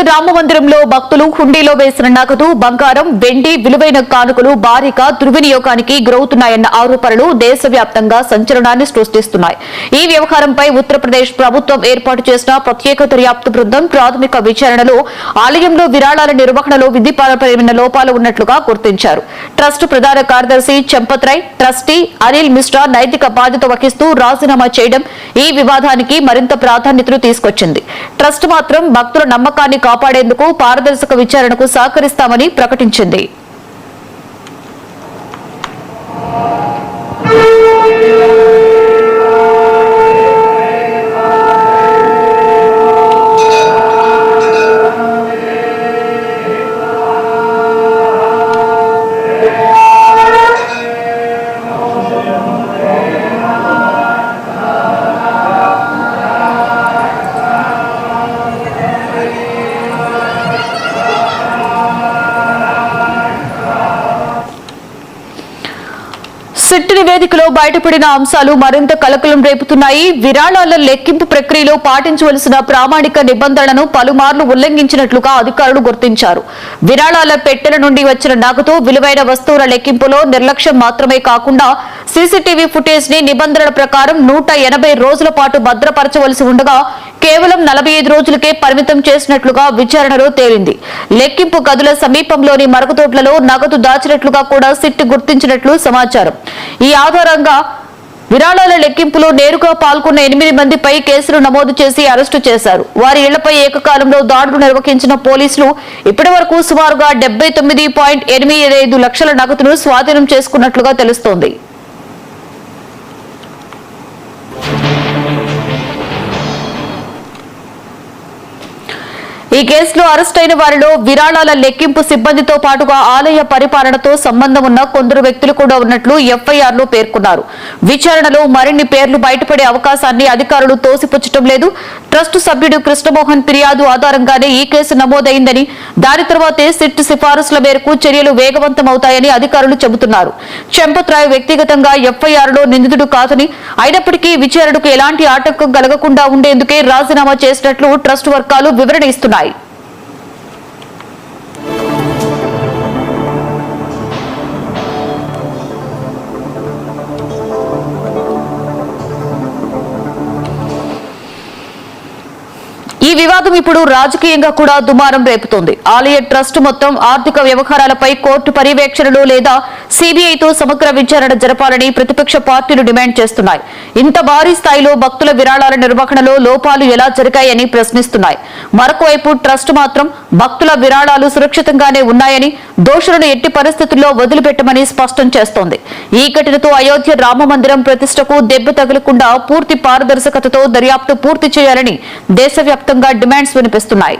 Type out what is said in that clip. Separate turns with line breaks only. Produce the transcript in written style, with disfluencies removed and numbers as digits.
అయోధ్య రామ మందిరంలో భక్తులు హుండీలో వేసిన నగదు, బంగారం, వెండి, విలువైన కానుకలు భారీగా దుర్వినియోగానికి గురవుతున్నాయన్న ఆరోపణలు దేశవ్యాప్తంగా సంచలనాన్ని సృష్టిస్తున్నాయి. ఈ వ్యవహారంపై ఉత్తరప్రదేశ్ ప్రభుత్వం ఏర్పాటు చేసిన ప్రత్యేక దర్యాప్తు బృందం ప్రాథమిక విచారణలో ఆలయంలో విరాళాల నిర్వహణలో విధిపరమైన లోపాలు ఉన్నట్లుగా గుర్తించారు. ట్రస్ట్ ప్రధాన కార్యదర్శి చంపత్ రాయ్, ట్రస్టీ అనిల్ మిశ్రా నైతిక బాధ్యత వహిస్తూ రాజీనామా చేయడం ఈ వివాదానికి మరింత ప్రాధాన్యతను తీసుకొచ్చింది. ట్రస్ట్ మాత్రం భక్తుల నమ్మకాన్ని కాపాడేందుకు పారదర్శక విచారణకు సహకరిస్తామని ప్రకటించింది. సిట్ నివేదికలో బయటపడిన అంశాలు మరింత కలకలం రేపుతున్నాయి. విరాళాల లెక్కింపు ప్రక్రియలో పాటించవలసిన ప్రామాణిక నిబంధనలను పలుమార్లు ఉల్లంఘించినట్లుగా అధికారులు గుర్తించారు. విరాళాల పెట్టెల నుండి వచ్చిన నగదు, విలువైన వస్తువుల లెక్కింపులో నిర్లక్ష్యం మాత్రమే కాకుండా సీసీటీవీ ఫుటేజ్ ని నిబంధనల ప్రకారం 180 రోజుల పాటు భద్రపరచవలసి ఉండగా కేవలం 45 రోజులకే పరిమితం చేసినట్లుగా విచారణలో తేలింది. లెక్కింపు గదుల సమీపంలోని మరుగుదొడ్లలో నగదు దాచినట్లుగా కూడా సిట్ గుర్తించినట్లు సమాచారం. ఈ ఆధారంగా విరాళాల లెక్కింపులో నేరుగా పాల్గొన్న 8 మందిపై కేసులు నమోదు చేసి అరెస్టు చేశారు. వారి ఇళ్లపై ఏకకాలంలో దాడులు నిర్వహించిన పోలీసులు ఇప్పటి వరకు సుమారుగా 79.85 లక్షల నగదును స్వాధీనం చేసుకున్నట్లుగా తెలుస్తోంది. ఈ కేసులో అరెస్ట్ అయిన వారిలో విరాళాల లెక్కింపు సిబ్బందితో పాటుగా ఆలయ పరిపాలనతో సంబంధం ఉన్న కొందరు వ్యక్తులు కూడా ఉన్నట్లు ఎఫ్ఐఆర్ లో పేర్కొన్నారు. విచారణలో మరిన్ని పేర్లు బయటపడే అవకాశాన్ని అధికారులు తోసిపుచ్చడం లేదు. ట్రస్ట్ సభ్యుడు కృష్ణమోహన్ ఫిర్యాదు ఆధారంగానే ఈ కేసు నమోదైందని, దాని తర్వాతే సిట్ సిఫారసుల మేరకు చర్యలు వేగవంతమవుతాయని అధికారులు చెబుతున్నారు. చంపత్ రాయ్ వ్యక్తిగతంగా ఎఫ్ఐఆర్ లో నిందితుడు కాదని, అయినప్పటికీ విచారణకు ఎలాంటి ఆటంకం కలగకుండా ఉండేందుకే రాజీనామా చేసినట్లు ట్రస్ట్ వర్గాలు వివరణ ఇస్తున్నాయి. ఈ వివాదం ఇప్పుడు రాజకీయంగా కూడా దుమారం రేపుతోంది. ఆలయ ట్రస్ట్ మొత్తం ఆర్థిక వ్యవహారాలపై కోర్టు పర్యవేక్షణలో లేదా సిబిఐతో సమగ్ర విచారణ జరపాలని ప్రతిపక్ష పార్టీలు డిమాండ్ చేస్తున్నాయి. ఇంత భారీ స్థాయిలో భక్తుల విరాళాల నిర్వహణలో లోపాలు ఎలా జరిగాయని ప్రశ్నిస్తున్నాయి. మరొకవైపు ట్రస్ట్ మాత్రం భక్తుల విరాళాలు సురక్షితంగానే ఉన్నాయని, దోషులను ఎట్టి పరిస్థితుల్లో వదిలిపెట్టమని స్పష్టం చేస్తోంది. ఈ ఘటనతో అయోధ్య రామ మందిరం ప్రతిష్టకు దెబ్బ తగలకుండా పూర్తి పారదర్శకతతో దర్యాప్తు పూర్తి చేయాలని దేశవ్యాప్తంగా డిమాండ్స్ వినిపిస్తున్నాయి.